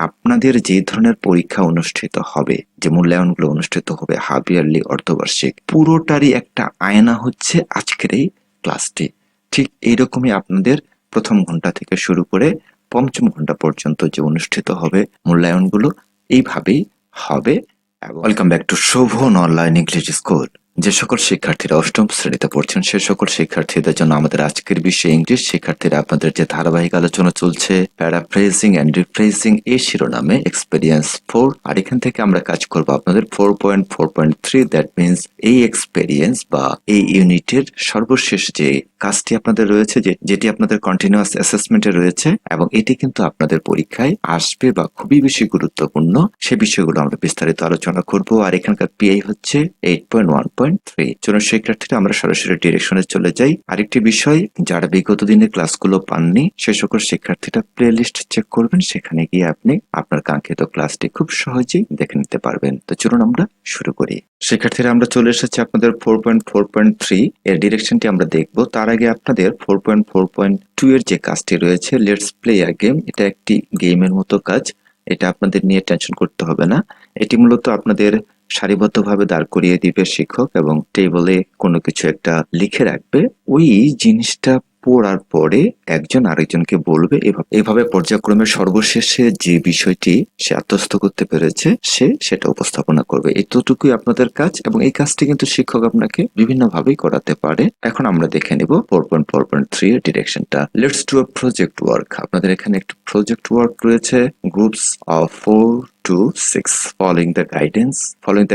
আপনাদের যে ধরনের পরীক্ষা অনুষ্ঠিত হবে, যে মূল্যায়নগুলো অনুষ্ঠিত হবে হাফ ইয়ারলি, অর্ধবার্ষিক, পুরোটারই একটা আয়না হচ্ছে আজকের এই ক্লাসটি। ঠিক এইরকমই আপনাদের প্রথম ঘন্টা থেকে শুরু করে পঞ্চম ঘন্টা পর্যন্ত যে অনুষ্ঠিত হবে মূল্যায়নগুলো এইভাবেই হবে। Welcome back to Shovon online English school. যে সকল শিক্ষার্থীরা অষ্টম শ্রেণীতে পড়ছেন সে সকল শিক্ষার্থীদের জন্য আমাদের আজকের বিষয় ইংলিশ। শিক্ষার্থীরা আপনাদের যে ধারাবাহিক আলোচনা চলছে প্যারাফ্রেজিং এন্ড রিফ্রেজিং এই শিরোনামে এক্সপেরিয়েন্স 4, আর এখান থেকে আমরা কাজ করব আপনাদের 4.4.3, দ্যাট মিনস এই এক্সপেরিয়েন্স বা এই ইউনিটের সর্বশেষ যে কাজটি আপনাদের রয়েছে, যেটি আপনাদের কন্টিনিউয়াস অ্যাসেসমেন্টে রয়েছে এবং এটি কিন্তু আপনাদের পরীক্ষায় আসবে বা খুবই বেশি গুরুত্বপূর্ণ, সে বিষয়গুলো আমরা বিস্তারিত আলোচনা করব। আর এখানকার পিআই হচ্ছে 8.1.3। চলুন শিক্ষার্থীরা আমরা সরাসরি ডিরেকশনে চলে যাই। আরেকটি বিষয়, যারা বিগত দিনের ক্লাসগুলো পাননি সে সকল শিক্ষার্থীরা প্লে লিস্ট চেক করবেন, সেখানে গিয়ে আপনি আপনার কাঙ্ক্ষিত ক্লাসটি খুব সহজেই দেখে নিতে পারবেন। তো চলুন আমরা শুরু করি। শিক্ষার্থীরা আমরা চলে এসেছি আপনাদের 4.4.3 এর ডিরেকশনটি আমরা দেখব। তার আগে আপনাদের 4.4.2 এর যে কাজটি রয়েছে লেটস প্লে আ গেম, এটা একটি গেমের মতো কাজ। এটা আপনাদের নিয়ে টেনশন করতে হবে না। এটি মূলত আপনাদের সারিবদ্ধভাবে দাঁড় করিয়ে দিবে শিক্ষক এবং টেবলে কোনো কিছু একটা লিখে রাখবে। ওই জিনিসটা পড়ার পরে একজন আরেকজনকে বলবে, এভাবে পর্যায়ক্রমে সর্বশেষে যে বিষয়টি সে আত্মস্থ করতে পেরেছে সে সেটা উপস্থাপনা করবে। এতটুকুই আপনাদের কাজ এবং এই কাজটি কিন্তু শিক্ষক আপনাকে বিভিন্নভাবেই করাতে পারে। এখন আমরা দেখে নিব 4.4.3 এর ডিরেকশনটা। Let's do a project work. আপনাদের এখানে একটি প্রজেক্ট ওয়ার্ক রয়েছে, groups of 4 to 6 following the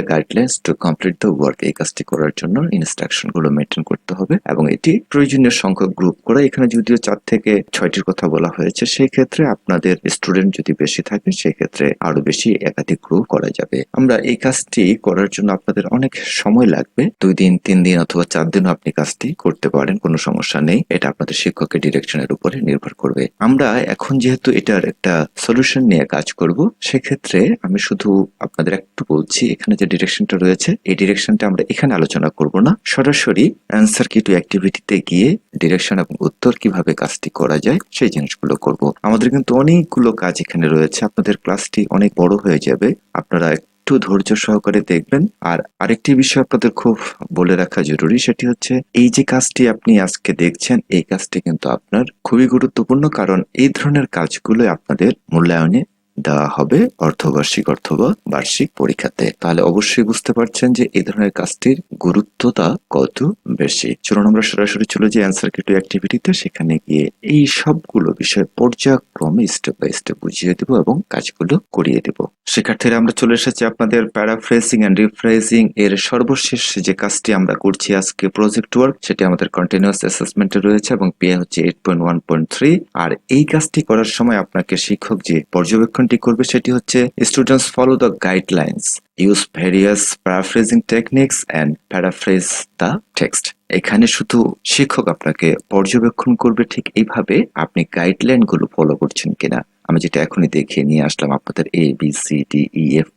guidelines to complete the work। এই কাজটি করার জন্য ইনস্ট্রাকশন গুলো মেনটেন করতে হবে এবং এটি প্রয়োজনীয় সংখ্যক গ্রুপ করা। এখানে যদিও 4 থেকে 6টির কথা বলা হয়েছে, সেই ক্ষেত্রে আপনাদের স্টুডেন্ট যদি বেশি থাকে সেই ক্ষেত্রে আরো বেশি একাধিক গ্রুপ করা যাবে। আমরা এই কাজটি করার জন্য আপনাদের অনেক সময় লাগবে, 2 দিন 3 দিন অথবা 4 দিনও আপনি কাজটি করতে পারেন, কোনো সমস্যা নেই। এটা আপনাদের শিক্ষকের ডিরেকশনের উপরে নির্ভর করবে। আমরা এখন যেহেতু এটার একটা সলিউশন নিয়ে কাজ করব, সেক্ষেত্রে আমি শুধু আপনাদের একটু বলছি, এখানে যে ডিরেকশনটা রয়েছে এই ডিরেকশনটা আমরা এখানে আলোচনা করব না, সরাসরি অ্যান্সার কি টু অ্যাক্টিভিটিতে গিয়ে ডিরেকশন এবং উত্তর কিভাবে কাজটি করা যায় সেই জিনিসগুলো করব। আমাদের কিন্তু অনেকগুলো কাজ এখানে রয়েছে, আপনাদের ক্লাসটি অনেক বড় হয়ে যাবে, আপনারা একটু ধৈর্য সহকারে দেখবেন। আর আরেকটি বিষয় আপনাদের খুব বলে রাখা জরুরি, সেটি হচ্ছে এই যে কাজটি আপনি আজকে দেখছেন এই কাজটি কিন্তু আপনার খুবই গুরুত্বপূর্ণ, কারণ এই ধরনের কাজগুলো আপনাদের মূল্যায়নে দেওয়া হবে অর্ধবার্ষিক অথবা বার্ষিক পরীক্ষাতে। তাহলে অবশ্যই বুঝতে পারছেন যে এই ধরনের কাজটির গুরুত্বটা কত বেশি। চলুন আমরা সরাসরি চলে যাই অ্যান্সার কি টু অ্যাক্টিভিটিতে। সেখানে গিয়ে এই সবগুলো বিষয় পর্যায়ক্রমে স্টেপ বাই স্টেপ বুঝিয়ে দেব এবং কাজগুলো করিয়ে দেব। শিক্ষার্থীরা আমরা চলে এসেছি আপনাদের প্যারাফ্রেজিং এন্ড রিফ্রেজিং এর সর্বশেষ যে কাজটি আমরা করছি আজকে প্রজেক্ট ওয়ার্ক, সেটি আমাদের কন্টিনিউয়াস অ্যাসেসমেন্টে রয়েছে এবং পিএ হচ্ছে 8.1.3। আর এই কাজটি করার সময় আপনাকে শিক্ষক যে পর্যবেক্ষণটি করবে সেটি হচ্ছে students follow the guidelines, use various paraphrasing techniques and paraphrase the text. এখানে শুধু শিক্ষক আপনাকে পর্যবেক্ষণ করবে ঠিক এইভাবে আপনি গাইডলাইন গুলো ফলো করছেন কিনা। আমি যেটা এখনই দেখিয়ে নিয়ে আসলাম আপনাদের ABCDEF,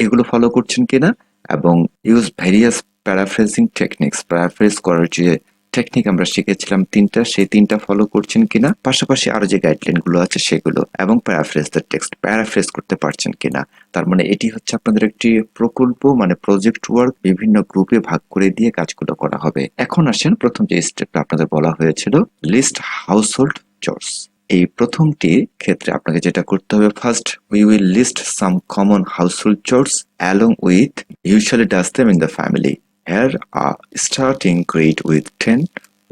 এগুলো ফলো করছেন কিনা, এবং use various paraphrasing techniques, paraphrase করার যে টেকনিক আমরা শিখেছিলাম 3টা, সেই 3টা ফলো করছেন কিনা, পাশাপাশি আরো যে গাইডলাইন গুলো আছে সেগুলো, এবং প্যারাফ্রেজ দ্য টেক্সট, প্যারাফ্রেজ করতে পারছেন কিনা। তার মানে এটি হচ্ছে আপনাদের একটি প্রকল্প, মানে প্রজেক্ট ওয়ার্ক, বিভিন্ন গ্রুপে ভাগ করে দিয়ে কাজগুলো করা হবে। এখন আসেন প্রথম যে স্টেপটা আপনাদের বলা হয়েছিল, লিস্ট হাউসহোল্ড চোরস। এই প্রথমটি ক্ষেত্রে আপনাকে যেটা করতে হবে, first we will list some common household chores along with usually does them in the family. Here a starting grid with 10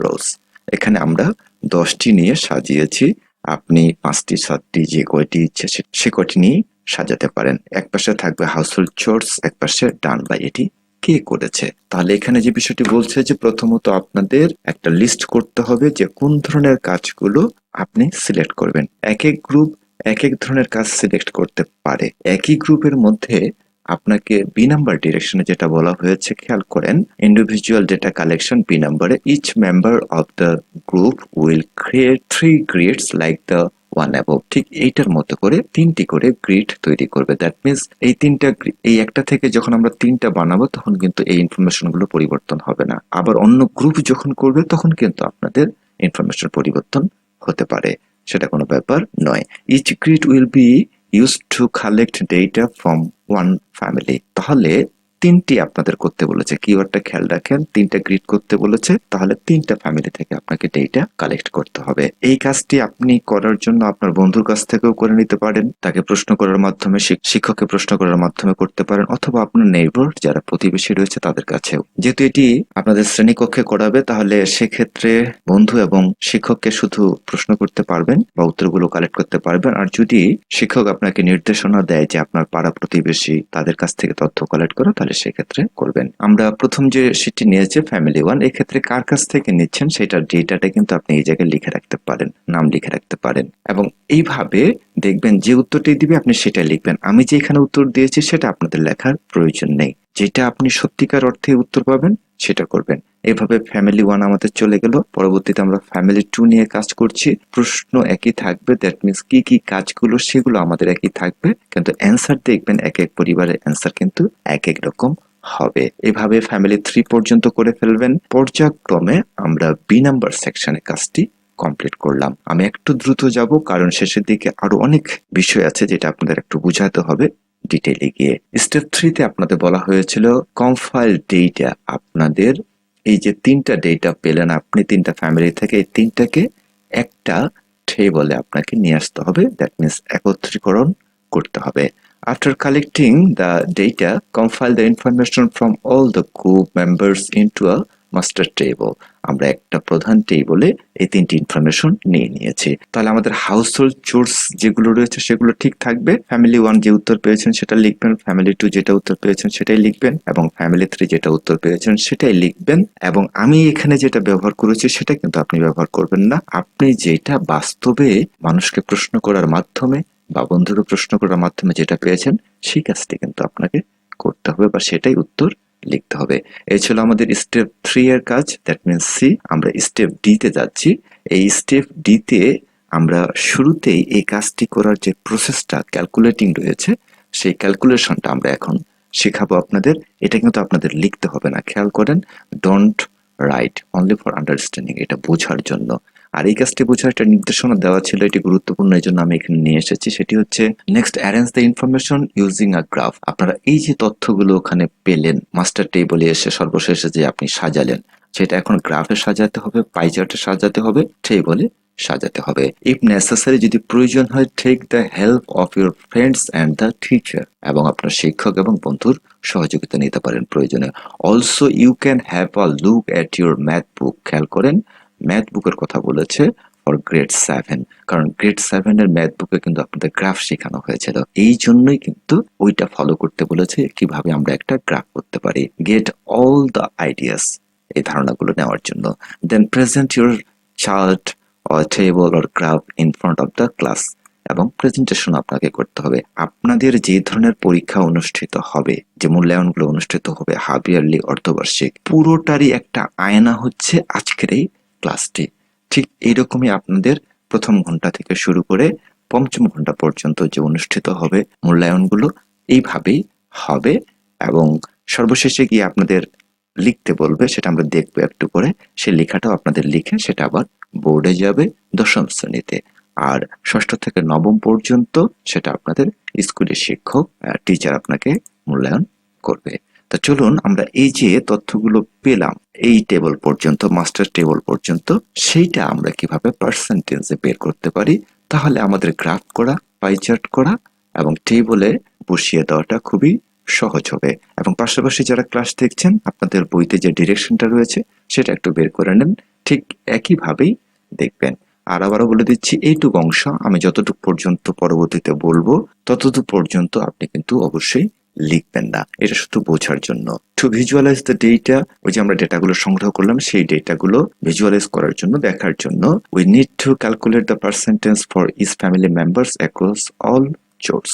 rows। এখানে আমরা 10টি নিয়ে সাজিয়েছি, আপনি 5টি 7টি যে কয়টি ইচ্ছে সে কয়টি নিয়ে সাজাতে পারেন। এক পাশে থাকবে হাউসহোল্ড চোরস, এক পাশে ডান বা এটি কে করেছে। তাহলে এখানে যে বিষয়টি বলছে যে প্রথমত আপনাদের একটা লিস্ট করতে হবে যে কোন ধরনের কাজগুলো আপনি সিলেক্ট করবেন। এক এক গ্রুপ এক এক ধরনের কাজ সিলেক্ট করতে পারে। একই গ্রুপের মধ্যে আপনাকে বি নাম্বার ডিরেকশনে যেটা বলা হয়েছে খেয়াল করেন, ইন্ডিভিজুয়াল ডেটা কালেকশন বি নাম্বারে each member of the group will create 3 grids like the one above. ঠিক এইটার মতো করে 3টি করে গ্রিড তৈরি করবে। দ্যাট মিনস এই একটা থেকে যখন আমরা 3টা বানাবো তখন কিন্তু এই ইনফরমেশন গুলো পরিবর্তন হবে না। আবার অন্য গ্রুপ যখন করবে তখন কিন্তু আপনাদের ইনফরমেশন পরিবর্তন হতে পারে, সেটা কোনো ব্যাপার নয়। Each grid will be used to collect data from one family। তাহলে তিনটি আপনাদের করতে বলেছে, কিওয়ার্ডটা খেয়াল রাখেন, তিনটা গ্রিড করতে বলেছে, তাহলে তিনটা ফ্যামিলি থেকে আপনাকে ডেটা কালেক্ট করতে হবে। এই কাজটি আপনি করার জন্য আপনার বন্ধুর কাছ থেকেও করে নিতে পারেন, তাকে প্রশ্ন করার মাধ্যমে, শিক্ষককে প্রশ্ন করার মাধ্যমে করতে পারেন, অথবা আপনার নেইবার যারা প্রতিবেশী রয়েছে তাদের কাছেও। যেহেতু এটি আপনাদের শ্রেণীকক্ষে করাবে, তাহলে সেক্ষেত্রে বন্ধু এবং শিক্ষককে শুধু প্রশ্ন করতে পারবেন বা উত্তরগুলো কালেক্ট করতে পারবেন। আর যদি শিক্ষক আপনাকে নির্দেশনা দেয় যে আপনার পাড়া প্রতিবেশী তাদের কাছ থেকে তথ্য কালেক্ট করো, তাহলে সেক্ষেত্রে করবেন। আমরা প্রথম যে শীটটি নিয়েছি ফ্যামিলি 1, এক্ষেত্রে কার কাছ থেকে নিচ্ছেন সেটার ডেটাটা কিন্তু আপনি এই জায়গায় লিখে রাখতে পারেন, নাম লিখে রাখতে পারেন, এবং এইভাবে দেখবেন যে উত্তরটি দিবে আপনি সেটা লিখবেন। আমি যে এখানে উত্তর দিয়েছি সেটা আপনাদের লেখার প্রয়োজন নেই, যেটা আপনি সত্যিকার অর্থে উত্তর পাবেন সেটা করবেন। এভাবে ফ্যামিলি 1 আমাদের চলে গেল। পরবর্তীতে আমরা ফ্যামিলি 2 নিয়ে কাজ করছি। প্রশ্ন একই থাকবে, দ্যাট মিনস কি কি কাজগুলো সেগুলো আমাদের একই থাকবে, কিন্তু অ্যান্সার দেখবেন এক এক পরিবারের অ্যান্সার কিন্তু এক এক রকম হবে। এভাবে ফ্যামিলি 3 পর্যন্ত করে ফেলবেন। পর্যায়ক্রমে আমরা বি নাম্বার সেকশনে কাজটি কমপ্লিট করলাম। আমি একটু দ্রুত যাব কারণ শেষের দিকে আরো অনেক বিষয় আছে যেটা আপনাদের একটু বুঝাতে হবে ডিটেইলে গিয়ে। স্টেপ 3 তে আপনাদের বলা হয়েছিল কম্পাইল ডেটা। আপনাদের এই যে তিনটা ডেটা পেলেন আপনি তিনটা ফ্যামিলি থেকে, এই তিনটাকে একটা টেবলে আপনাকে নিয়ে আসতে হবে, দ্যাট মিনস একত্রীকরণ করতে হবে। After collecting the data, compile the information from all the group members into a master table. আমরা একটা প্রধান টেবলে এই তিনটি ইনফরমেশন নিয়ে নিয়েছি। তাহলে আমাদের হাউস হোল্ড চোর্স যেগুলো রয়েছে সেগুলো ঠিক থাকবে। ফ্যামিলি 1 যে উত্তর পেয়েছেন সেটা লিখবেন, ফ্যামিলি 2 যেটা উত্তর পেয়েছেন সেটাই লিখবেন, এবং ফ্যামিলি 3 যেটা উত্তর পেয়েছেন সেটাই লিখবেন। এবং আমি এখানে যেটা ব্যবহার করেছি সেটা কিন্তু আপনি ব্যবহার করবেন না। আপনি যেটা বাস্তবে মানুষকে প্রশ্ন করার মাধ্যমে বা বন্ধুকে প্রশ্ন করার মাধ্যমে যেটা পেয়েছেন সেই কাজটি কিন্তু আপনাকে করতে হবে বা সেটাই উত্তর লিখতে হবে। এই ছিল আমাদের স্টেপ 3 এর কাজ, দ্যাট মিনস সি। আমরা স্টেপ ডি তে যাচ্ছি। এই স্টেপ ডি তে আমরা শুরুতেই এই কাজটি করার যে প্রসেসটা ক্যালকুলেটিং রয়েছে সেই ক্যালকুলেশনটা আমরা এখন শেখাবো আপনাদের। এটা কিন্তু আপনাদের লিখতে হবে না, খেয়াল করেন, don't write, only for understanding, এটা বোঝার জন্য। আর এই কাজটি বোঝার একটা নির্দেশনা দেওয়া ছিল, এটি গুরুত্বপূর্ণ, এই জন্য আমি এখানে নিয়ে এসেছি। সেটি হচ্ছে next arrange the information using a graph. আপনারা এই যে তথ্যগুলো ওখানে পেলেন মাস্টার টেবলে এসে সর্বশেষে যে আপনি সাজালেন, সেটা এখন গ্রাফে সাজাতে হবে, পাই চার্টে সাজাতে হবে, টেবলে সাজাতে হবে। ইফ নেসেসারি, যদি প্রয়োজন হয়, take the help of your friends and the teacher, এবং আপনার শিক্ষক এবং বন্ধুর সহযোগিতা নিতে পারেন প্রয়োজনে। Also you can have a look at your math book. খেয়াল করেন, ম্যাথ বুকের কথা বলেছে ফর গ্রেড 7, কারণ গ্রেড 7 এর ম্যাথ বুকে কিন্তু আপনাদের গ্রাফ শেখানো হয়েছিল, এই জন্যই কিন্তু ওইটা ফলো করতে বলেছে কিভাবে আমরা একটা গ্রাফ করতে পারি। গেট অল দ্য আইডিয়াস, এই ধারণাগুলো নেওয়ার জন্য। Then present your chart or table or graph in front of the class, এবং প্রেজেন্টেশন আপনাকে করতে হবে। আপনাদের যে ধরনের পরীক্ষা অনুষ্ঠিত হবে, যে মূল্যায়নগুলো অনুষ্ঠিত হবে, হাফ ইয়ারলি, অর্ধবার্ষিক, পুরোটারই একটা আয়না হচ্ছে আজকের এই ক্লাসটি। ঠিক এইরকমই আপনাদের প্রথম ঘন্টা থেকে শুরু করে পঞ্চম ঘন্টা পর্যন্ত যে অনুষ্ঠিত হবে মূল্যায়নগুলো এইভাবেই হবে, এবং সর্বশেষে গিয়ে আপনাদের লিখতে বলবে, সেটা আমরা দেখবো একটু করে। সেই লেখাটাও আপনাদের লিখে সেটা আবার বোর্ডে যাবে দশম শ্রেণীতে, আর ষষ্ঠ থেকে নবম পর্যন্ত সেটা আপনাদের স্কুলের শিক্ষক, টিচার আপনাকে মূল্যায়ন করবে। তো চলুন আমরা এই যে তথ্যগুলো পেলাম এই টেবল পর্যন্ত, মাস্টার টেবল পর্যন্ত, সেইটা আমরা কিভাবে পার্সেন্টেজে বের করতে পারি। তাহলে আমাদের গ্রাফ করা, পাই চার্ট করা এবং টেবলে বসিয়ে দেওয়াটা খুবই সহজ হবে। এবং পাশাপাশি যারা ক্লাস দেখছেন, আপনাদের বইতে যে ডিরেকশনটা রয়েছে সেটা একটু বের করে নেন, ঠিক একইভাবেই দেখবেন। আর আবারও বলে দিচ্ছি, এইটুকু অংশ আমি যতটুকু পর্যন্ত পরবর্তীতে বলবো ততটুকু পর্যন্ত আপনি কিন্তু অবশ্যই লিখবেন না, এটা শুধু বোঝার জন্য। টু ভিজুয়ালাইজ দ্য ডেটা, ওই যে আমরা ডেটাগুলো সংগ্রহ করলাম সেই ডেটাগুলো ভিজুয়ালাইজ করার জন্য, দেখার জন্য, we need to calculate the percentage for each family members across all chores.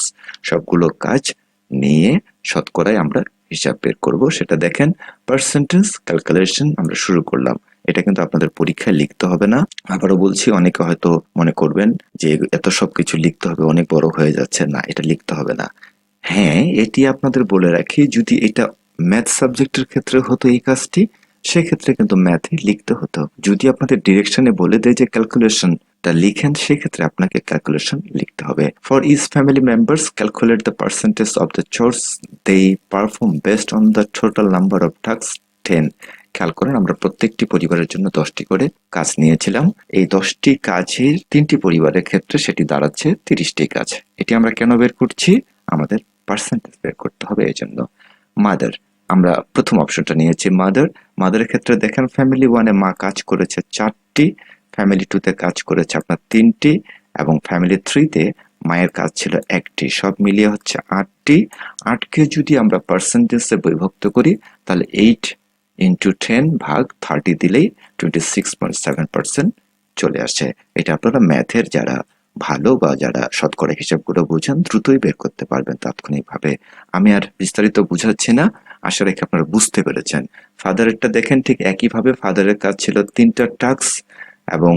সবগুলো কাজ নিয়ে শতকরায় আমরা হিসাব বের করব। সেটা দেখেন, পার্সেন্টেজ ক্যালকুলেশন আমরা শুরু করলাম। এটা কিন্তু আপনাদের পরীক্ষায় লিখতে হবে না। আবারও বলছি, অনেকে হয়তো মনে করবেন যে এত সবকিছু লিখতে হবে, অনেক বড় হয়ে যাচ্ছে, না, এটা লিখতে হবে না। হ্যাঁ, এটি আপনাদের বলে রাখি, যদি এটা ম্যাথ সাবজেক্টের ক্ষেত্রে হতো এই কাজটি, সেক্ষেত্রে কিন্তু ম্যাথে লিখতে হতো। যদি আপনাদের ডিরেকশনে বলে দেয় যে ক্যালকুলেশন টা লিখেন, সেক্ষেত্রে আপনাকে ক্যালকুলেশন লিখতে হবে। For each family members calculate the percentage of the chores they perform based on the total number of task 10। খেয়াল করেন, আমরা প্রত্যেকটি পরিবারের জন্য 10টি করে কাজ নিয়েছিলাম। এই 10টি কাজের 3টি পরিবারের ক্ষেত্রে সেটি দাঁড়াচ্ছে 30টি কাজ। এটি আমরা কেন বের করছি? আমাদের পার্সেন্টেজ বের করতে হবে এই জন্য। মাদার, আমরা প্রথম অপশনটা নিয়েছি মাদার। মাদারের ক্ষেত্রে দেখেন ফ্যামিলি 1-এ মা কাজ করেছে 4টি, ফ্যামিলি 2-তে কাজ করেছে আপনার 3টি, এবং ফ্যামিলি 3-তে মায়ের কাজ ছিল 1টি। সব মিলিয়ে হচ্ছে 8টি। 8কে যদি আমরা পার্সেন্টেজে বিভক্ত করি তাহলে 8 ইন্টু 10 ভাগ 30 দিলেই 26.7% চলে আসে। এটা আপনারা ম্যাথের যারা ভালো বা যারা শতকরা হিসাবগুলো বুঝেন দ্রুতই বের করতে পারবেন তাৎক্ষণিকভাবে। আমি আর বিস্তারিত বুঝাচ্ছি না, আশা রাখি আপনারা বুঝতে পেরেছেন। ফাদারেরটা দেখেন, ঠিক একইভাবে ফাদারের কাজ ছিল 3টা টাস্ক, এবং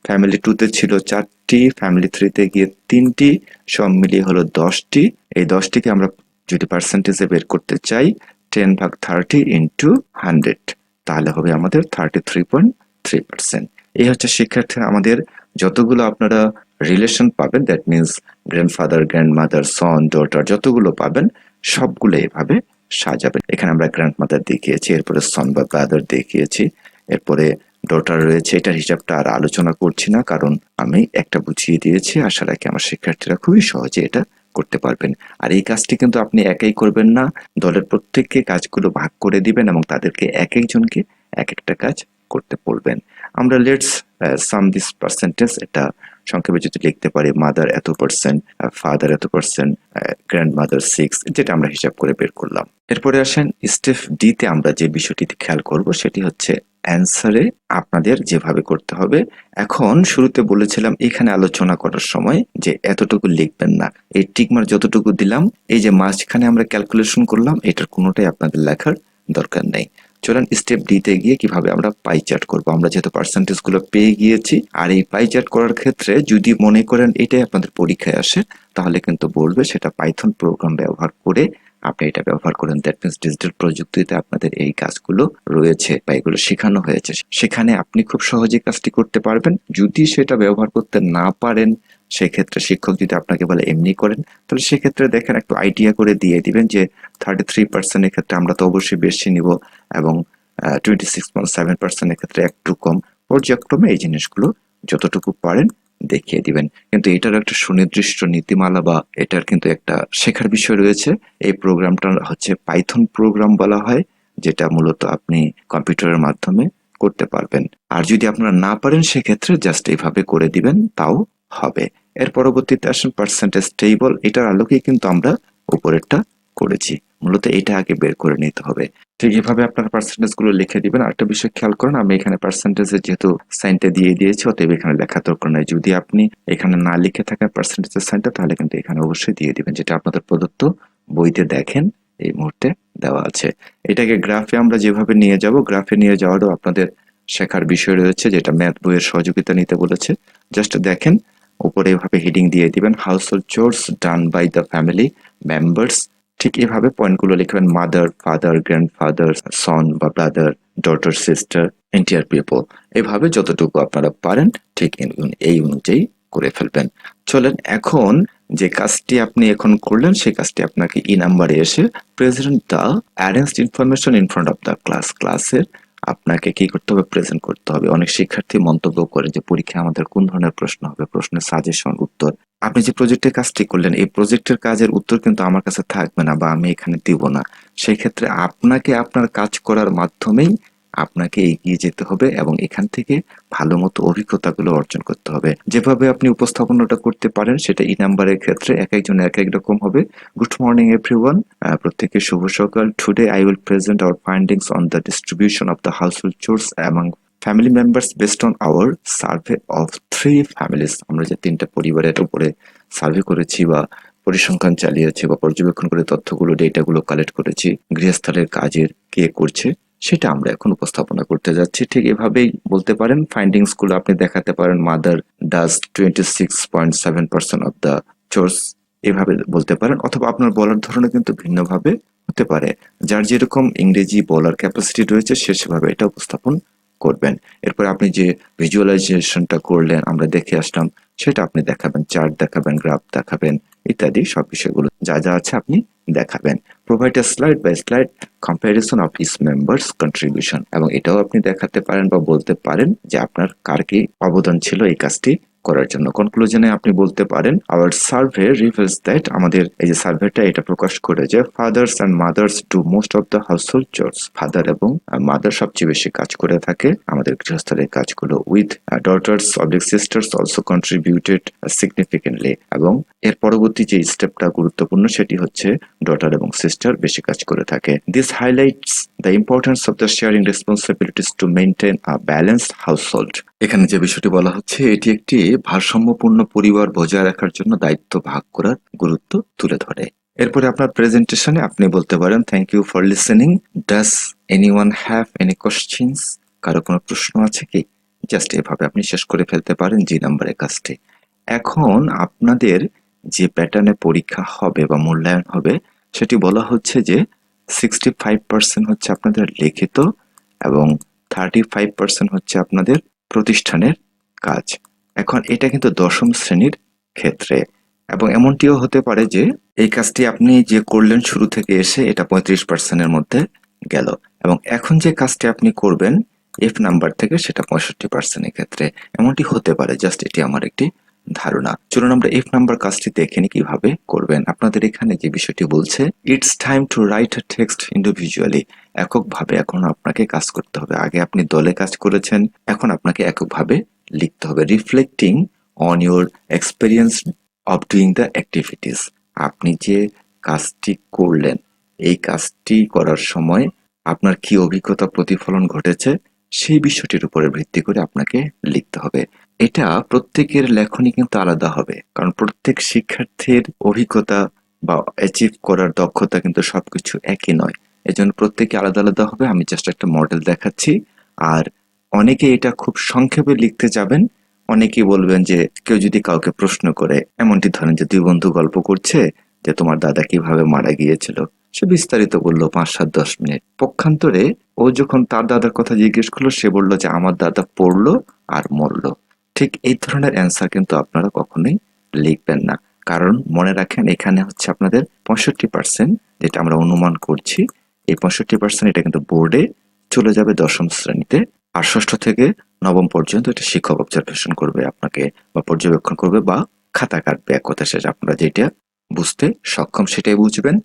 ফ্যামিলি 2-তে ছিল 4টি, ফ্যামিলি 3-তে গিয়ে 3টি, সব মিলিয়ে হলো 10টি। এই 10টিকে আমরা যদি পার্সেন্টেজে বের করতে চাই 10 ভাগ 30 ইন্টু 100, তাহলে হবে আমাদের 33.3%। এই হচ্ছে শিক্ষার্থীরা আমাদের যতগুলো আপনারা রিলেশন পাবেন, that means grandfather, grandmother, Son, daughter, যতগুলো পাবেন সবগুলো এভাবে সাজাবেন। এখানে আমরা গ্র্যান্ডমাদার দেখিয়েছি, এরপরে সন বা ব্রাদার দেখিয়েছি, এরপরে ডটার রয়েছে। এটার হিসাবটা আর আলোচনা করছি না, কারণ আমি একটা বুঝিয়ে দিয়েছি। আশা রাখি আমার শিক্ষার্থীরা খুবই সহজে এটা করতে পারবেন। আর এই কাজটি কিন্তু আপনি একাই করবেন না, দলের প্রত্যেককে কাজগুলো ভাগ করে দিবেন এবং তাদেরকে এক একজনকে এক একটা কাজ করতে বলবেন। আমরা লেটস সাম দিস পার্সেন্টেজ, এটা সংক্ষেপে যদি লিখতে পারি মাদার এত পার্সেন্ট, ফাদার এত পার্সেন্ট, গ্র্যান্ডমাদার 6, যেটা আমরা হিসাব করে বের করলাম। এরপরে আসেন স্টেপ ডি-তে আমরা যে বিষয়টিতে খেয়াল করব সেটি হচ্ছে অ্যান্সারে আপনাদের যেভাবে করতে হবে। এখন শুরুতে বলেছিলাম এখানে আলোচনা করার সময় যে এতটুকু লিখবেন না, এই টিকমার্ক যতটুকু দিলাম, এই যে মাঝখানে আমরা ক্যালকুলেশন করলাম, এটার কোনোটাই আপনাদের লেখার দরকার নেই। চলেন স্টেপ ডি-তে গিয়ে কিভাবে আমরা পাই চার্ট করবো। আমরা যেহেতু পার্সেন্টেজ গুলো পেয়ে গিয়েছি, আর এই পাই চার্ট করার ক্ষেত্রে যদি মনে করেন এটাই আপনাদের পরীক্ষায় আসে, তাহলে কিন্তু বলবে সেটা পাইথন প্রোগ্রাম ব্যবহার করে আপনি এটা ব্যবহার করেন। দ্যাট মিনস ডিজিটাল প্রযুক্তিতে আপনাদের এই কাজগুলো রয়েছে বা এগুলো শেখানো হয়েছে, সেখানে আপনি খুব সহজে কাজটি করতে পারবেন। যদি সেটা ব্যবহার করতে না পারেন, সেক্ষেত্রে শিক্ষক যদি আপনাকে বলে এমনি করেন, তাহলে সেক্ষেত্রে দেখেন একটু আইডিয়া করে দিয়ে দিবেন যে 33% এর ক্ষেত্রে আমরা তো অবশ্যই বেশি নিব, এবং 26.7% এর ক্ষেত্রে একটু কম। পর্যায়ক্রমে এই জিনিসগুলো যতটুকু পারেন দেখিয়ে দিবেন। কিন্তু এটার একটা সুনির্দিষ্ট নীতিমালা বা এটার কিন্তু একটা শেখার বিষয় রয়েছে। এই প্রোগ্রামটা হচ্ছে পাইথন প্রোগ্রাম বলা হয়, যেটা মূলত আপনি কম্পিউটারের মাধ্যমে করতে পারবেন। আর যদি আপনারা না পারেন সেক্ষেত্রে জাস্ট এইভাবে করে দিবেন, তাও হবে। এর পরবর্তীতে আসেন পার্সেন্টেজ টেবল। এটার আলোকেই কিন্তু আমরা উপরেরটা করেছি, মূলত এটা আগে বের করে নিতে হবে। ঠিক এভাবে আপনার পার্সেন্টেজ গুলো লিখে দিবেন। আরেকটা বিষয় খেয়াল করেন, আমি এখানে পার্সেন্টেজের যেহেতু সাইনটা দিয়ে দিয়েছি, অতএব এখানে লেখা দরকার নাই। যদি আপনি এখানে না লিখে থাকেন পার্সেন্টেজের সাইনটা, তাহলে কিন্তু এখানে অবশ্যই দিয়ে দিবেন, যেটা আপনাদের প্রদত্ত বইতে দেখেন এই মুহূর্তে দেওয়া আছে। এটাকে গ্রাফে আমরা যেভাবে নিয়ে যাব, গ্রাফে নিয়ে যাওয়ারও আপনাদের শেখার বিষয় রয়েছে, যেটা ম্যাথ বইয়ের সহযোগিতা নিতে বলেছে। জাস্ট দেখেন উপরে এভাবে হেডিং দিয়ে দিবেন, household chores done by the family members. ঠিক এভাবে পয়েন্টগুলো লিখবেন, মাদার, ফাদার, গ্র্যান্ডফাদার, সন বা brother, daughter, sister, entire people. এভাবে যতটুকু আপনারা পারেন ঠিক এই অনুযায়ী করে ফেলবেন। চলেন এখন যে কাজটি আপনি এখন করলেন সেই কাজটি আপনাকে নাম্বারে এসে present the arranged information in front of the class, ক্লাসের আপনাকে কি করতে হবে? প্রেজেন্ট করতে হবে। অনেক শিক্ষার্থী মন্তব্য করে যে পরীক্ষায় আমাদের কোন ধরনের প্রশ্ন হবে, প্রশ্নের সাজেশন, উত্তর। আপনি যে প্রজেক্টের কাজটি করলেন, এই প্রজেক্টের কাজের উত্তর কিন্তু আমার কাছে থাকবে না বা আমি এখানে দিব না। সেই ক্ষেত্রে আপনাকে আপনার কাজ করার মাধ্যমেই আপনাকে এগিয়ে যেতে হবে এবং এখান থেকে ভালো মতো অভিজ্ঞতাগুলো অর্জন করতে হবে। যেভাবে আপনি উপস্থাপনাটা করতে পারেন সেটা নাম্বারের ক্ষেত্রে এক একজন এক এক রকম হবে। গুড মর্নিং এভরিওয়ান, প্রত্যেককে শুভ সকাল। Today I will present our findings on the distribution of the household chores among family members based on our survey of 3 families. আমরা যে 3টা পরিবারের উপরে সার্ভে করেছি বা পরিসংখ্যান চালিয়েছি বা পর্যবেক্ষণ করে তথ্যগুলো, ডেটাগুলো কালেক্ট করেছি, গৃহস্থলের কাজের কে করছে সেটা আমরা এখন উপস্থাপনা করতে যাচ্ছি। ঠিক এভাবেই বলতে পারেন, ফাইন্ডিংস গুলো আপনি দেখাতে পারেন, মাদার ডাজ 26.7% অফ দ্য চোরস, এভাবে বলতে পারেন। অথবা আপনার বলার ধরনে কিন্তু ভিন্নভাবে হতে পারে, যার যেরকম ইংরেজি বলার ক্যাপাসিটি রয়েছে সে সেভাবে এটা উপস্থাপন করবেন। এরপর আপনি যে ভিজুয়ালাইজেশনটা করলেন, আমরা দেখে আসলাম, সেটা আপনি দেখাবেন, চার্ট দেখাবেন, গ্রাফ দেখাবেন, ইত্যাদি সব বিষয়গুলো যা যা আছে আপনি দেখাবেন। Provide a slide by slide comparison of each members contribution, এবং এটাও আপনি দেখাতে পারেন বা বলতে পারেন যে আপনার কার কি অবদান ছিল এই কাজটি করার জন্য। কনক্লুশনে আপনি বলতে পারেন, আওয়ার সার্ভে রিভিলস দ্যাট, আমাদের এই যে সার্ভেটা এটা প্রকাশ করে যে fathers and mothers do most of the household chores, father এবং মাদার সবচেয়ে বেশি কাজ করে থাকে আমাদের গৃহস্থলের কাজগুলো, with daughters oblique sisters also contributed significantly, এবং এর পরবর্তী যে স্টেপটা গুরুত্বপূর্ণ সেটি হচ্ছে ডটার এবং সিস্টার বেশি কাজ করে থাকে। This highlights the importance of the sharing responsibilities to maintain a balanced household. এখানে যে বিষয়টি বলা হচ্ছে এটি একটি ভারসাম্যপূর্ণ পরিবার বজায় রাখার জন্য দায়িত্ব ভাগ করার গুরুত্ব তুলে ধরে। এরপরে আপনার প্রেজেন্টেশনে আপনি বলতে পারেন, thank you for listening, does anyone have any questions, কারো কোনো প্রশ্ন আছে কি? জাস্ট এভাবে আপনি শেষ করে ফেলতে পারেন জি নাম্বারের কাজটি। এখন আপনাদের যে প্যাটার্নে পরীক্ষা হবে বা মূল্যায়ন হবে সেটি বলা হচ্ছে যে 65% হচ্ছে আপনাদের লিখিত এবং 35% হচ্ছে আপনাদের প্রতিষ্ঠানের কাজ। এখন এটা কিন্তু দশম শ্রেণীর ক্ষেত্রে, এবং এমনটিও হতে পারে যে এই কাজটি আপনি যে করলেন শুরু থেকে এসে এটা 35%-এর মধ্যে গেল, এবং এখন যে কাজটি আপনি করবেন এফ নাম্বার থেকে সেটা 65%-এর ক্ষেত্রে এমনটি হতে পারে। জাস্ট এটি আমার একটি ধারণা। চলুন আমরা এফ নাম্বার কাজটি দেখে নিই কিভাবে করবেন। আপনাদের এখানে যে বিষয়টি বলছে, it's time to write a text individually, এককভাবে এখন আপনাকে কাজ করতে হবে। আগে আপনি দলে কাজ করেছেন, এখন আপনাকে এককভাবে লিখতে হবে। Reflecting on your experience of doing the activities, আপনি যে কাজটি করলেন এই কাজটি করার সময় আপনার কি অভিজ্ঞতা প্রতিফলন ঘটেছে সেই বিষয়টির উপরে ভিত্তি করে আপনাকে লিখতে হবে। এটা প্রত্যেকের লেখনী কিন্তু আলাদা হবে, কারণ প্রত্যেক শিক্ষার্থীর অভিজ্ঞতা বা অ্যাচিভ করার দক্ষতা কিন্তু সবকিছু একই নয়। এজন্য প্রত্যেকে আলাদা আলাদা হবে। আমি জাস্ট একটা মডেল দেখাচ্ছি। আর অনেকে এটা খুব সংক্ষেপে লিখতে যাবেন, অনেকেই বলবেন যে কেউ যদি কাউকে প্রশ্ন করে, এমনটি ধরেন যে দুই বন্ধু গল্প করছে যে তোমার দাদা কিভাবে মারা গিয়েছিল, সে বিস্তারিত বললো 5, 7, 10 মিনিট। পক্ষান্তরে ও যখন তার দাদার কথা জিজ্ঞেস করলো সে বলল যে আমার দাদা পড়লো আর মরলো। ঠিক এই ধরনের অ্যান্সার কিন্তু আপনারা কখনোই লিখবেন না, কারণ মনে রাখেন এখানে হচ্ছে আপনাদের 65%, যেটা আমরা অনুমান করছি, এই 65% এটা কিন্তু বোর্ডে চলে যাবে দশম শ্রেণীতে, আর ষষ্ঠ থেকে নবম পর্যন্ত এটা শিক্ষক অবজারভেশন করবে আপনাকে বা পর্যবেক্ষণ করবে বা খাতা কাটবে। এক কথা শেষ, আপনারা যেটা বুঝতে সক্ষম সেটাই বুঝবেন।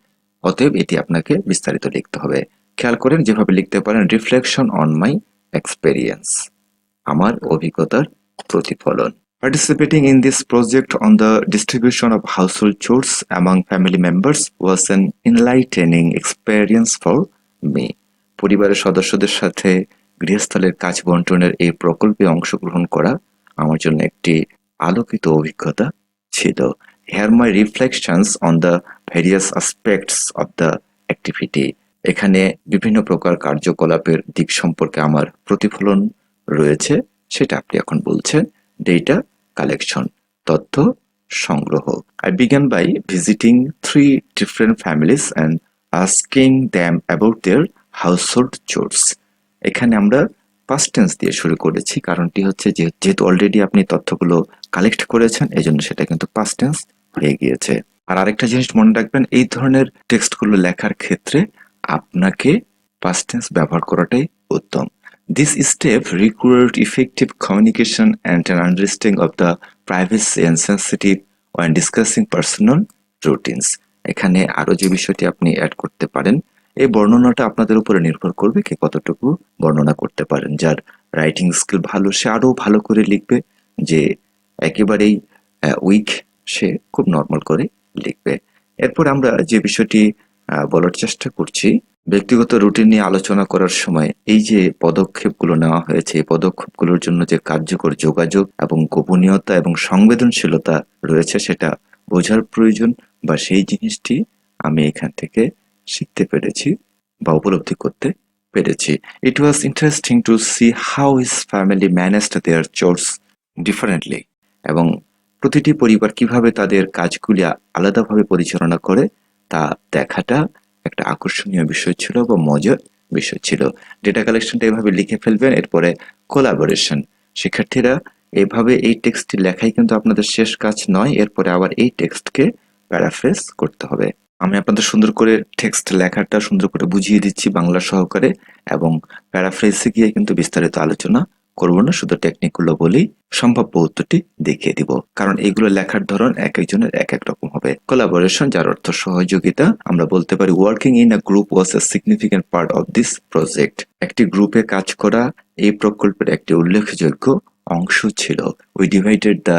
অতএব এটি আপনাকে বিস্তারিত লিখতে হবে। খেয়াল করেন যেভাবে লিখতে পারেন, রিফ্লেকশন অন মাই এক্সপেরিয়েন্স, আমার অভিজ্ঞতার প্রতিফলন। Participating in this project on the distribution of household chores among family members was an enlightening experience for me. পরিবারের সদস্যদের সাথে গৃহস্থলের কাজ বন্টনের এই প্রকল্পে অংশগ্রহণ করা আমার জন্য একটি আলোকিত অভিজ্ঞতা ছিল। Here my reflections on the various aspects of the activity. এখানে বিভিন্ন প্রকার কার্যকলাপের দিক সম্পর্কে আমার প্রতিফলন রয়েছে, সেটা আপনি এখন বলছেন। ডেটা কালেকশন, তথ্য সংগ্রহ। I began by visiting 3 different families and asking them about their household chores. এখানে আমরা past tense দিয়ে শুরু করেছি, কারণটি হচ্ছে যেহেতু অলরেডি আপনি তথ্যগুলো কালেক্ট করেছেন এজন্য সেটা কিন্তু past tense হয়ে গিয়েছে। আর আরেকটা জিনিস মনে রাখবেন, এই ধরনের টেক্সটগুলো লেখার ক্ষেত্রে আপনাকে past tense ব্যবহার করাটাই উত্তম। This step required effective communication and an understanding of the privacy and sensitive when discussing personal routines. এখানে আরো যে বিষয়টি আপনি অ্যাড করতে পারেন, এই বর্ণনাটা আপনাদের উপরে নির্ভর করবে কে কতটুকু বর্ণনা করতে পারেন। যার রাইটিং স্কিল ভালো সে আরো ভালো করে লিখবে, যে একেবারেই উইক সে খুব নর্মাল করে লিখবে। এরপর আমরা যে বিষয়টি বলার চেষ্টা করছি, ব্যক্তিগত রুটিন নিয়ে আলোচনা করার সময় এই যে পদক্ষেপগুলো নেওয়া হয়েছে এই পদক্ষেপগুলোর জন্য যে কার্যকর যোগাযোগ এবং গোপনীয়তা এবং সংবেদনশীলতা রয়েছে সেটা বোঝার প্রয়োজন, বা সেই জিনিসটি আমি এখান থেকে শিখতে পেরেছি বা উপলব্ধি করতে পেরেছি। It was interesting to see how his family managed their chores differently, এবং প্রতিটি পরিবার কিভাবে তাদের কাজগুলি আলাদাভাবে পরিচালনা করে তা দেখাটা একটা আকর্ষণীয় বিষয় ছিল বা মজার বিষয় ছিল। ডেটা কালেকশনটা এভাবে লিখে ফেলবেন। এরপরে কোলাবোরেশন। শিক্ষার্থীরা এভাবে এই টেক্সটটি লেখাই কিন্তু আপনাদের শেষ কাজ নয়, এরপরে আবার এই টেক্সটকে প্যারাফ্রেজ করতে হবে। আমি আপনাদের সুন্দর করে টেক্সট লেখাটা সুন্দর করে বুঝিয়ে দিচ্ছি বাংলা সহকারে, এবং প্যারাফ্রেজে গিয়ে কিন্তু বিস্তারিত আলোচনা করব না, শুধু টেকনিকগুলো বলেই সম্ভাব্য উত্তরটি দেখিয়ে দিব, কারণ এইগুলো লেখার ধরন এক একজনের এক এক রকম হবে। কোলাবোরেশন, যার অর্থ সহযোগিতা, আমরা বলতে পারি working in a group was a significant part of this project. একটি গ্রুপে কাজ করা এই প্রকল্পের একটি উল্লেখযোগ্য অংশ ছিল। We divided the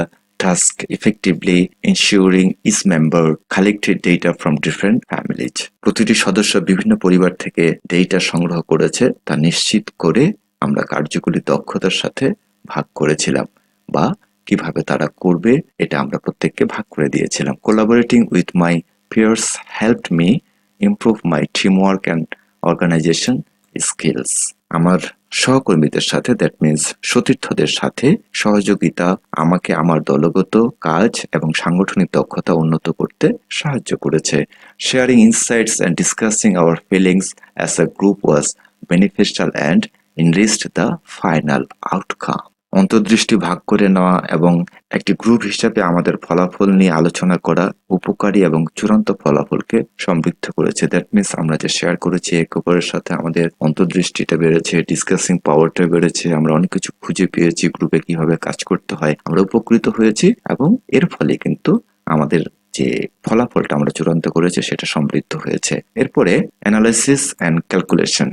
task effectively, ensuring each member collected data from different families. প্রতিটি সদস্য বিভিন্ন পরিবার থেকে ডেটা সংগ্রহ করেছে তা নিশ্চিত করে আমরা কার্যগুলি দক্ষতার সাথে ভাগ করেছিলাম, বা কিভাবে তারা করবে এটা আমরা প্রত্যেককে ভাগ করে দিয়েছিলাম। Collaborating with my peers helped me improve my teamwork and organization skills. আমার সহকর্মীদের সাথে, দ্যাট মিন্স সতীর্থদের সাথে সহযোগিতা আমাকে আমার দলগত কাজ এবং সাংগঠনিক দক্ষতা উন্নত করতে সাহায্য করেছে। Sharing insights and discussing our feelings as a group was beneficial and enriched the final outcome. অন্তর্দৃষ্টি ভাগ করে নেওয়া এবং একটি গ্রুপ হিসাবে আমাদের ফলাফল নিয়ে আলোচনা করা উপকারী এবং চূড়ান্ত ফলাফলকে সমৃদ্ধ করেছে। দ্যাট মিন্স আমরা যে শেয়ার করেছি একে অপরের সাথে, আমাদের অন্তর্দৃষ্টিটা বেড়েছে, ডিসকাসিং পাওয়ারটা বেড়েছে, আমরা অনেক কিছু খুঁজে পেয়েছি গ্রুপে কিভাবে কাজ করতে হয়, আমরা উপকৃত হয়েছি, এবং এর ফলে কিন্তু আমাদের যে ফলাফলটা আমরা চূড়ান্ত করেছি সেটা সমৃদ্ধ হয়েছে। এরপরে অ্যানালাইসিস অ্যান্ড ক্যালকুলেশন।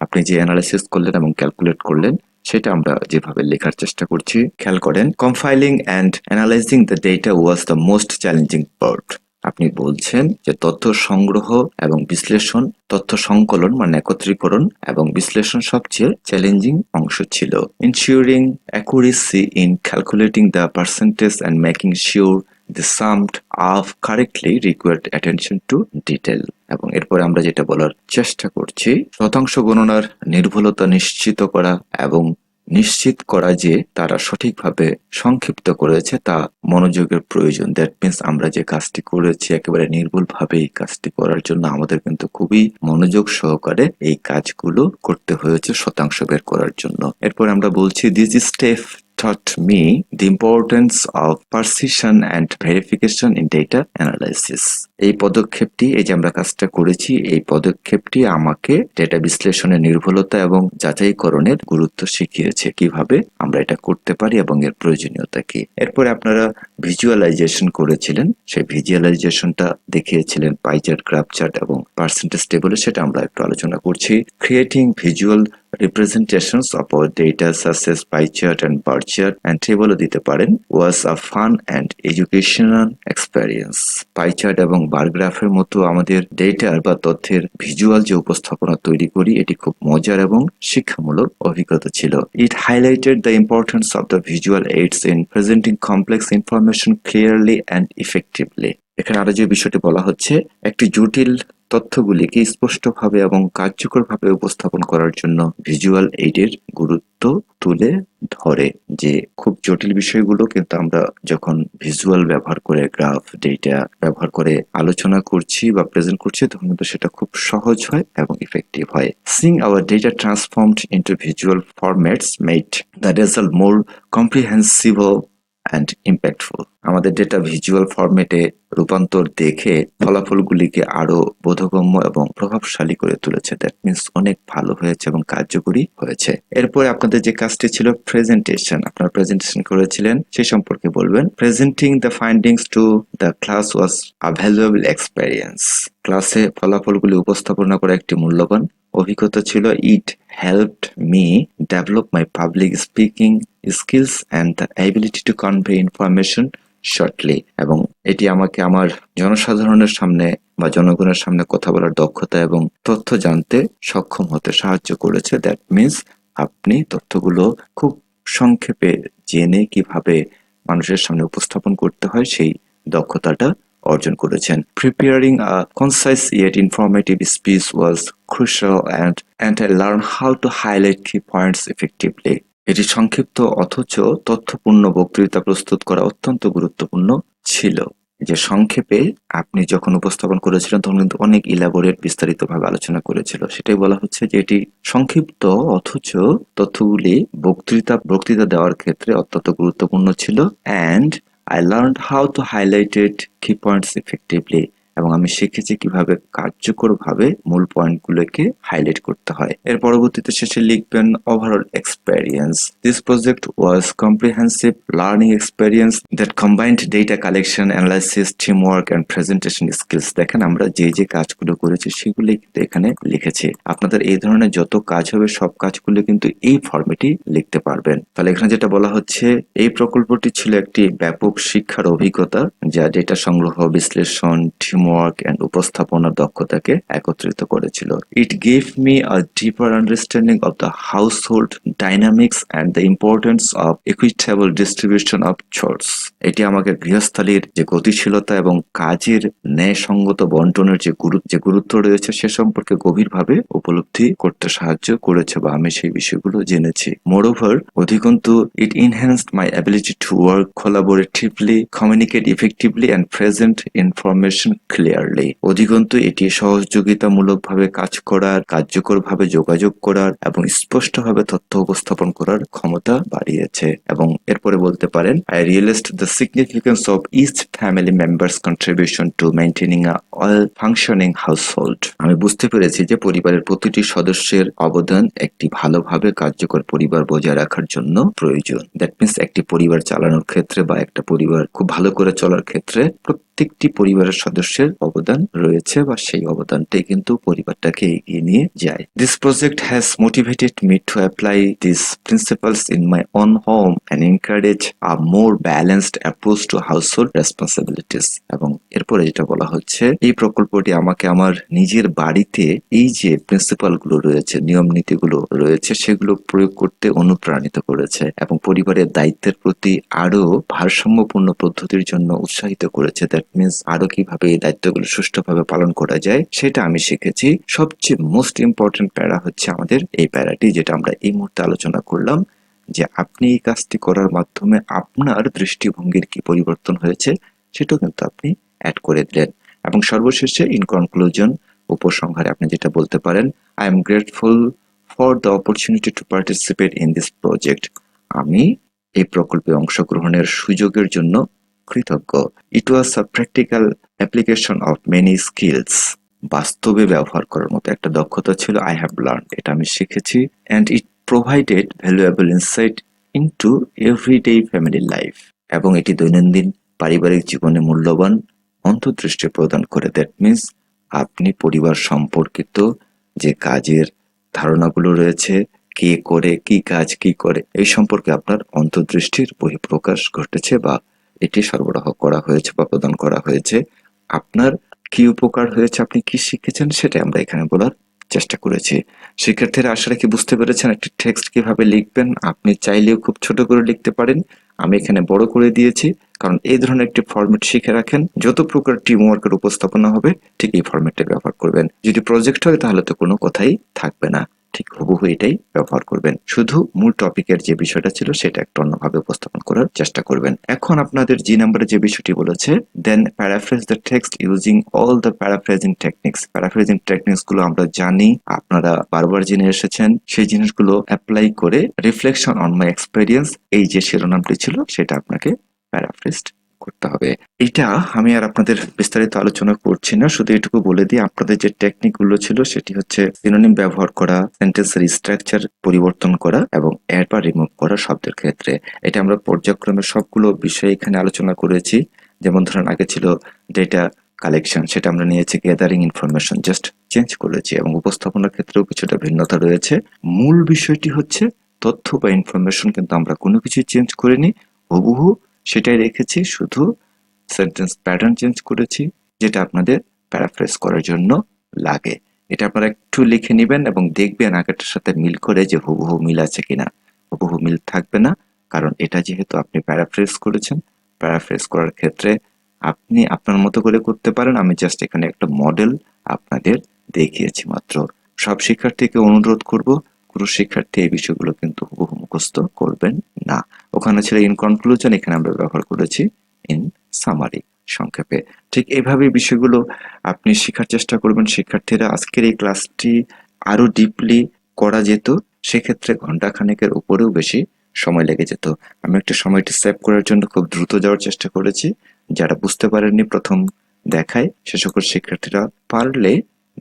আপনি যে অ্যানালাইসিস করলেন এবং ক্যালকুলেট করলেন সেটা আমরা যেভাবে লেখার চেষ্টা করছি খেয়াল করেন। Compiling and analysing the data was the most challenging part. আপনি বলছেন যে তথ্য সংগ্রহ এবং বিশ্লেষণ, তথ্য সংকলন মানে একত্রীকরণ এবং বিশ্লেষণ সবচেয়ে চ্যালেঞ্জিং অংশ ছিল। Ensuring accuracy in calculating the percentage and making sure the summed of correctly required attention to detail. এবং এরপরে আমরা যেটা বলার চেষ্টা করছি, শতাংশ গণনার নির্ভুলতা নিশ্চিত করা এবং নিশ্চিত করা যে তারা সঠিকভাবে সংক্ষিপ্ত করেছে তা মনোযোগের প্রয়োজন। দ্যাট মিন্স আমরা যে কাজটি করেছি একেবারে নির্ভুলভাবে এই কাজটি করার জন্য আমাদের কিন্তু খুবই মনোযোগ সহকারে এই কাজগুলো করতে হয়েছে শতাংশ বের করার জন্য। এরপর আমরা বলছি this step taught me the importance of precision and verification in data analysis. এই পদক্ষেপটি, এই যে আমরা কাজটা করেছি, এই পদক্ষেপটি আমাকে ডেটা বিশ্লেষণের নির্ভুলতা এবং যাচাইকরণের গুরুত্ব শিখিয়েছে, কিভাবে আমরা এটা করতে পারি এবং এর প্রয়োজনীয়তা কি। এরপরে আপনারা ভিজুয়ালাইজেশন করেছিলেন, সেই ভিজুয়ালাইজেশনটা দেখিয়েছিলেন পাই চার্ট, গ্রাফ চার্ট এবং পার্সেন্টেজ টেবলে, সেটা আমরা একটু আলোচনা করছি। Creating visual representations of our data such as pie chart and bar chart and table দিতে পারেন was a fun and educational experience. Pie chart এবং বার গ্রাফের মতো আমাদের ডেটার বা তথ্যের ভিজুয়াল যে উপস্থাপনা তৈরি করি এটি খুব মজার এবং শিক্ষামূলক অভিজ্ঞতা ছিল। It highlighted the importance of the visual aids in presenting complex information clearly and effectively. এখানে আরো যে বিষয়টি বলা হচ্ছে, একটি জটিল তথ্যগুলিকে স্পষ্টভাবে এবং কার্যকরভাবে উপস্থাপন করার জন্য ভিজুয়াল এইডের গুরুত্ব তুলে ধরে। যে খুব জটিল বিষয়গুলো কিন্তু আমরা যখন ভিজুয়াল ব্যবহার করে, গ্রাফ, ডেটা ব্যবহার করে আলোচনা করছি বা প্রেজেন্ট করছি তখন কিন্তু সেটা খুব সহজ হয় এবং ইফেক্টিভ হয়। Seeing our data transformed into visual formats made the result more comprehensible and impactful. আমাদের ডেটা ভিজুয়াল ফরম্যাটে রূপান্তর দেখে ফলাফলগুলিকে আরো বোধগম্য এবং প্রভাবশালী করে তুলেছে। দ্যাট মিন্স অনেক ভালো হয়েছে এবং কার্যকরী হয়েছে। এরপরে আপনাদের যে কাজটি ছিল প্রেজেন্টেশন, আপনারা প্রেজেন্টেশন করেছিলেন, সেই সম্পর্কে বলবেন। Presenting the findings to the class was a valuable experience. ক্লাসে ফলাফলগুলি উপস্থাপনা করা একটি মূল্যবান অভিজ্ঞতা ছিল। It helped me develop my public speaking skills and the ability to convey information shortly. এবং এটি আমাকে আমার জনসাধারণের সামনে বা জনগণের সামনে কথা বলার দক্ষতা এবং তথ্য জানতে সক্ষম হতে সাহায্য করেছে। দ্যাট মিন্স আপনি তথ্যগুলো খুব সংক্ষেপে জেনে কিভাবে মানুষের সামনে উপস্থাপন করতে হয় সেই দক্ষতাটা অর্জন করেছেন। Preparing a concise yet informative speech was crucial and I learned how to highlight key points effectively. এটি সংক্ষিপ্ত অথচ তথ্যপূর্ণ বক্তৃতা প্রস্তুত করা অত্যন্ত গুরুত্বপূর্ণ ছিল। যে সংক্ষেপে আপনি যখন উপস্থাপন করেছিলেন তখন কিন্তু অনেক ইলাবোরেট বিস্তারিতভাবে আলোচনা করেছিল। সেটাই বলা হচ্ছে যে এটি সংক্ষিপ্ত অথচ তথ্যগুলি বক্তৃতা দেওয়ার ক্ষেত্রে অত্যন্ত গুরুত্বপূর্ণ ছিল। And I learned how to highlighted কি পয়েন্টস ইফেক্টিভলি, এবং আমি শিখেছি কিভাবে কার্যকরভাবে মূল পয়েন্টগুলোকে হাইলাইট করতে হয়। এর পরবর্তীতে শেষে লিখবেন overall experience. This project was comprehensive learning experience that combined data collection, analysis, teamwork and presentation skills. দেখেন আমরা যে কাজগুলো করেছি সেগুলি কিন্তু এখানে লিখেছি। আপনাদের এই ধরনের যত কাজ হবে সব কাজগুলো কিন্তু এই ফরম্যাটেই লিখতে পারবেন। তাহলে এখানে যেটা বলা হচ্ছে, এই প্রকল্পটি ছিল একটি ব্যাপক শিক্ষার অভিজ্ঞতা যা ডেটা সংগ্রহ, বিশ্লেষণ, টিমওয়ার্ক এন্ড উপস্থাপনার দক্ষতাকে একত্রিত করেছিল। It gave me a deeper understanding of the household dynamics and the importance of equitable distribution of chores. এটি আমাকে গৃহস্থালির যে গতিশীলতা এবং কাজের ন্যায়সঙ্গত বন্টনের যে গুরুত্ব রয়েছে সে সম্পর্কে গভীরভাবে উপলব্ধি করতে সাহায্য করেছে, বা আমি সেই বিষয়গুলো জেনেছি। মোরওভার, অধিকন্তু it enhanced my ability to work collaboratively, communicate effectively and present information clearly. অধিকন্তু এটি সহযোগিতামূলকভাবে কাজ করার, কার্যকরভাবে যোগাযোগ করার এবং স্পষ্টভাবে তথ্য উপস্থাপন করার ক্ষমতা বাড়িয়েছে। এবং এরপরে বলতে পারেন, I realised the significance of each family members contribution to maintaining a all functioning household. আমি বুঝতে পেরেছি যে পরিবারের প্রতিটি সদস্যের অবদান একটি ভালোভাবে কার্যকর পরিবার বজায় রাখার জন্য প্রয়োজন। দ্যাট মিনস একটি পরিবার চালানোর ক্ষেত্রে বা একটা পরিবার খুব ভালো করে চলার ক্ষেত্রে প্রত্যেকটি পরিবারের সদস্যের অবদান রয়েছে, বা সেই অবদানটাই কিন্তু পরিবারটাকে এগিয়ে নিয়ে যায়। This project has motivated me to apply this principles in my own home and encourage a more balanced approach to household responsibilities. এবং এরপরে যেটা বলা হচ্ছে, এই প্রকল্পটি আমাকে আমার নিজের বাড়িতে এই যে প্রিন্সিপাল গুলো রয়েছে, নিয়ম নীতিগুলো রয়েছে, সেগুলো প্রয়োগ করতে অনুপ্রাণিত করেছে এবং পরিবারের দায়িত্বের প্রতি আরো ভারসাম্যপূর্ণ পদ্ধতির জন্য উৎসাহিত করেছে। দ্যাট মিনস আরো কিভাবে এই দায়িত্বগুলো সুষ্ঠুভাবে পালন করা যায় সেটা আমি শিখেছি। সবচেয়ে মোস্ট ইম্পর্টেন্ট প্যারা হচ্ছে আমাদের এই প্যারাটি, যেটা আমরা এই মুহূর্তে আলোচনা করলাম, যে আপনি এই কাজটি করার মাধ্যমে আপনার দৃষ্টিভঙ্গির কি পরিবর্তন হয়েছে সেটাও কিন্তু আপনি অ্যাড করে দিলেন। এবং সর্বশেষে ইন কনক্লুশন, উপসংহারে আপনি যেটা বলতে পারেন, I am grateful for the opportunity to participate in this project. আমি এই প্রকল্পে অংশগ্রহণের সুযোগের জন্য কৃতজ্ঞ। It was a practical application of many skills. বাস্তবে ব্যবহার করার মতো একটা দক্ষতা ছিল, আই হ্যাভ লার্ন, এটা আমি শিখেছি। And it provided valuable insight into everyday family life. এবং এটি দৈনন্দিন পারিবারিক জীবনে মূল্যবান অন্তর্দৃষ্টি প্রদান করে। দ্যাট মিনস আপনি পরিবার সম্পর্কিত যে কাজের ধারণাগুলো রয়েছে, কে করে কি কাজ কি করে, এই সম্পর্কে আপনার অন্তর্দৃষ্টির বহিঃপ্রকাশ ঘটেছে, বা এটি সরবরাহ করা হয়েছে বা প্রদান করা হয়েছে। আপনার কি উপকার হয়েছে, আপনি কি শিখেছেন, সেটা আমরা এখানে বলার চেষ্টা করেছি। শিক্ষার্থীরা আশা রাখি বুঝতে পেরেছেন একটি টেক্সট কিভাবে লিখবেন। আপনি চাইলেও খুব ছোট করে লিখতে পারেন, আমি এখানে বড় করে দিয়েছি, কারণ এই ধরনের একটি ফরম্যাট শিখে রাখেন। যত প্রকার টিম ওয়ার্কের উপস্থাপনা হবে ঠিক এই ফরম্যাটে ব্যবহার করবেন। যদি প্রজেক্ট হয় তাহলে তো কোনো কথাই থাকবে না, ঠিক হুবহু এটাই ব্যবহার করবেন। শুধু মূল টপিকের যে বিষয়টা ছিল সেটা একটু অন্যভাবে উপস্থাপন করার চেষ্টা করবেন। এখন আপনাদের জি নাম্বারে যে বিষয়টি বলেছে, then paraphrase the text using all the paraphrasing techniques. Paraphrasing techniques গুলো আমরা জানি, আপনারা বারবার জেনে এসেছেন। সেই জিনিসগুলো অ্যাপ্লাই করে রিফ্লেকশন অন মাই এক্সপেরিয়েন্স, এই যে শিরোনামটি ছিল সেটা আপনাকে প্যারাফ্রেজড করতে হবে। এটা আমি আর আপনাদের বিস্তারিত আলোচনা করছি না, শুধু এটুকু বলে দিই আপনাদের যে টেকনিক গুলো ছিল সেটি হচ্ছে সিনোনিম ব্যবহার করা, সেন্টেন্সের স্ট্রাকচার পরিবর্তন করা এবং অ্যাড বা রিমুভ করা শব্দের ক্ষেত্রে। এটা আমরা পর্যায়ক্রমে সবগুলো বিষয় এখানে আলোচনা করেছি। যেমন ধরেন আগে ছিল ডেটা কালেকশন, সেটা আমরা নিয়েছি গ্যাদারিং ইনফরমেশন, জাস্ট চেঞ্জ করেছি। এবং উপস্থাপনার ক্ষেত্রেও কিছুটা ভিন্নতা রয়েছে। মূল বিষয়টি হচ্ছে তথ্য বা ইনফরমেশন কিন্তু আমরা কোনো কিছু চেঞ্জ করিনি, হুবহু সেটাই রেখেছি, শুধু সেন্টেন্স প্যাটার্ন চেঞ্জ করেছি, যেটা আপনাদের প্যারাফ্রেজ করার জন্য লাগে। এটা আপনারা একটু লিখে নেবেন এবং দেখবেন আগেরটার সাথে মিল করে যে হুবহু মিল আছে কিনা। হুবহু মিল থাকবে না, কারণ এটা যেহেতু আপনি প্যারাফ্রেজ করেছেন। প্যারাফ্রেজ করার ক্ষেত্রে আপনি আপনার মতো করে করতে পারেন। আমি জাস্ট এখানে একটা মডেল আপনাদের দেখিয়েছি মাত্র। সব শিক্ষার্থীকে অনুরোধ করব, কোনো শিক্ষার্থী এই বিষয়গুলো কিন্তু হুবহু মুখস্থ করবেন না। ওখানে ছিল ইন কনক্লুশন, এখানে আমরা ব্যবহার করেছি ইন সামারি। সংক্ষেপে। ঠিক এভাবে বিষয়গুলো আপনি শেখার চেষ্টা করবেন। শিক্ষার্থীরা আজকের এই ক্লাসটি আরো ডিপলি করা যেত, সেক্ষেত্রে ঘন্টাখানেকের উপরেও বেশি সময় লেগে যেত। আমি একটা সময়টি সেভ করার জন্য খুব দ্রুত যাওয়ার চেষ্টা করেছি। যারা বুঝতে পারেননি প্রথম দেখায়, সে সকল শিক্ষার্থীরা পারলে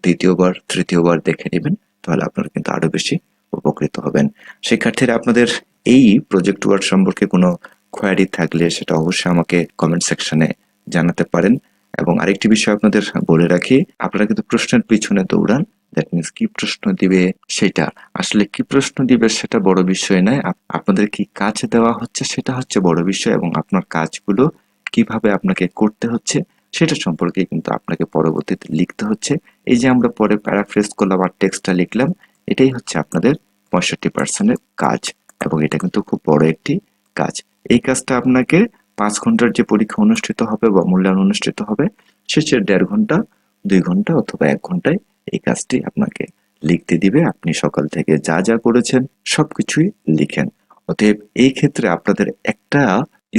দ্বিতীয়বার তৃতীয়বার দেখে নেবেন, তাহলে আপনারা কিন্তু আরো বেশি উপকৃত হবেন। শিক্ষার্থীরা আপনাদের এই প্রজেক্ট ওয়ার্ক সম্পর্কে কোনো কোয়ারি থাকলে সেটা অবশ্যই আমাকে কমেন্ট সেকশনে জানাতে পারেন। এবং আরেকটি বিষয় আপনাদের বলে রাখি, আপনারা কিন্তু প্রশ্নের পিছনে দৌড়ান, দ্যাট মিনস কি প্রশ্ন দিবে সেটা, আসলে কি প্রশ্ন দিবে সেটা বড় বিষয় নয়, আপনাদের কি কাজ দেওয়া হচ্ছে সেটা হচ্ছে বড় বিষয়, এবং আপনার কাজগুলো কিভাবে আপনাকে করতে হচ্ছে সেটা সম্পর্কে কিন্তু আপনাকে পরবর্তীতে লিখতে হচ্ছে। এই যে আমরা পরে প্যারাফ্রেজ করলাম আর টেক্সটটা লিখলাম, এটাই হচ্ছে আপনাদের 65% কাজ, এবং এটা কিন্তু খুব বড় একটি কাজ। এই কাজটা আপনাকে 5 ঘন্টার যে পরীক্ষা অনুষ্ঠিত হবে বা মূল্যায়ন অনুষ্ঠিত হবে, শেষের 1.5 ঘন্টা 2 ঘন্টা অথবা 1 ঘন্টায় এই কাজটি আপনাকে লিখতে দিবে। আপনি সকাল থেকে যা যা করেছেন সবকিছুই লিখেন। অতএব এই ক্ষেত্রে আপনাদের একটা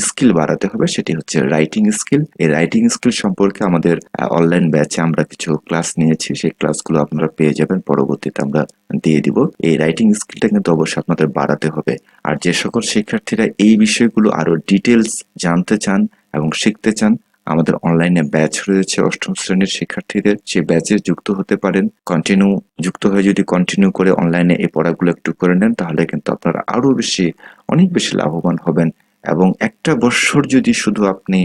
স্কিল বাড়াতে হবে, সেটি হচ্ছে রাইটিং স্কিল। এই রাইটিং স্কিল সম্পর্কে আমাদের অনলাইন ব্যাচে আমরা কিছু ক্লাস নিয়েছি, সেই ক্লাসগুলো আপনারা পেয়ে যাবেন, পরবর্তীতে আমরা দিয়ে দিব। এই রাইটিং স্কিলটা কিন্তু অবশ্যই আপনাদের বাড়াতে হবে। আর যে সকল শিক্ষার্থীরা এই বিষয়গুলো আরো ডিটেলস জানতে চান এবং শিখতে চান, আমাদের অনলাইনে ব্যাচ রয়েছে 8ম শ্রেণীর শিক্ষার্থীদের, সেই ব্যাচে যুক্ত হতে পারেন। যুক্ত হয়ে যদি কন্টিনিউ করে অনলাইনে এই পড়াগুলো একটু করে নেন, তাহলে কিন্তু আপনারা আরো বেশি, অনেক বেশি লাভবান হবেন। এবং একটা বছর যদি শুধু আপনি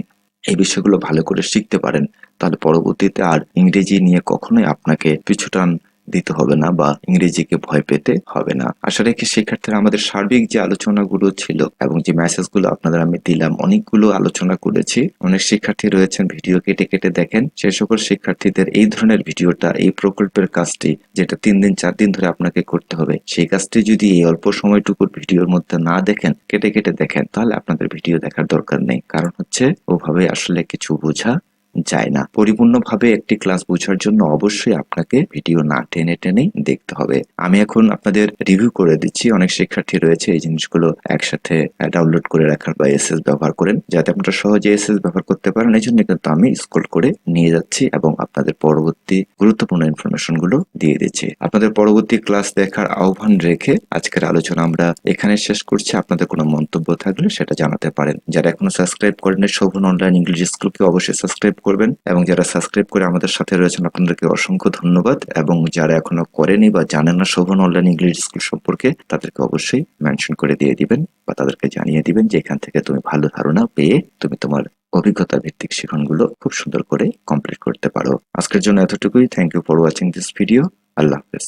এই বিষয়গুলো ভালো করে শিখতে পারেন, তাহলে পরবর্তীতে আর ইংরেজি নিয়ে কখনোই আপনাকে পিছুটান দিতে হবে না বা ইংরেজিকে ভয় পেতে হবে না। আশা রাখি শিক্ষার্থীরা আমাদের সার্বিক যে আলোচনাগুলো ছিল এবং যে মেসেজগুলো আপনাদের আমি দিলাম, অনেকগুলো আলোচনা করেছি। অনেক শিক্ষার্থী রয়েছেন ভিডিও কেটে কেটে দেখেন, সে সকল শিক্ষার্থীদের এই ধরনের ভিডিওটা, এই প্রকল্পের কাজটি যেটা 3 দিন 4 দিন ধরে আপনাকে করতে হবে, সেই কাজটি যদি এই অল্প সময়টুকুর ভিডিওর মধ্যে না দেখেন, কেটে কেটে দেখেন, তাহলে আপনাদের ভিডিও দেখার দরকার নেই। কারণ হচ্ছে ওভাবে আসলে কিছু বোঝা যায় না। পরিপূর্ণভাবে একটি ক্লাস বোঝার জন্য অবশ্যই আপনাকে ভিডিও না টেনে টেনেই দেখতে হবে। আমি এখন আপনাদের রিভিউ করে দিচ্ছি। অনেক শিক্ষার্থী রয়েছে এই জিনিসগুলো একসাথে ডাউনলোড করে রাখার বা এসএস ব্যবহার করেন, যাতে আপনারা সহজে এসএস ব্যবহার করতে পারেন। এই জন্য কিন্তু আমি স্ক্রল করে নিয়ে যাচ্ছি এবং আপনাদের পরবর্তী গুরুত্বপূর্ণ ইনফরমেশন গুলো দিয়ে দিচ্ছি। আপনাদের পরবর্তী ক্লাস দেখার আহ্বান রেখে আজকের আলোচনা আমরা এখানে শেষ করছি। আপনাদের কোনো মন্তব্য থাকলে সেটা জানাতে পারেন। যারা এখনো সাবস্ক্রাইব করেন শোভন অনলাইন ইংলিশ স্কুলকে অবশ্যই সাবস্ক্রাইব করবেন, এবং যারা সাবস্ক্রাইব করে আমাদের সাথে রয়েছেন আপনাদেরকে অসংখ্য ধন্যবাদ। এবং যারা এখনো করেনি বা জানেন না শোভন অনলাইন ইংলিশ স্কুল সম্পর্কে, তাদেরকে অবশ্যই মেনশন করে দিয়ে দিবেন বা তাদেরকে জানিয়ে দিবেন যে এখান থেকে তুমি ভালো ধারণা পেয়ে তুমি তোমার অভিজ্ঞতা ভিত্তিক শিখনগুলো খুব সুন্দর করে কমপ্লিট করতে পারো। আজকের জন্য এতটুকুই। Thank you for watching this video. আল্লাহ হাফেজ।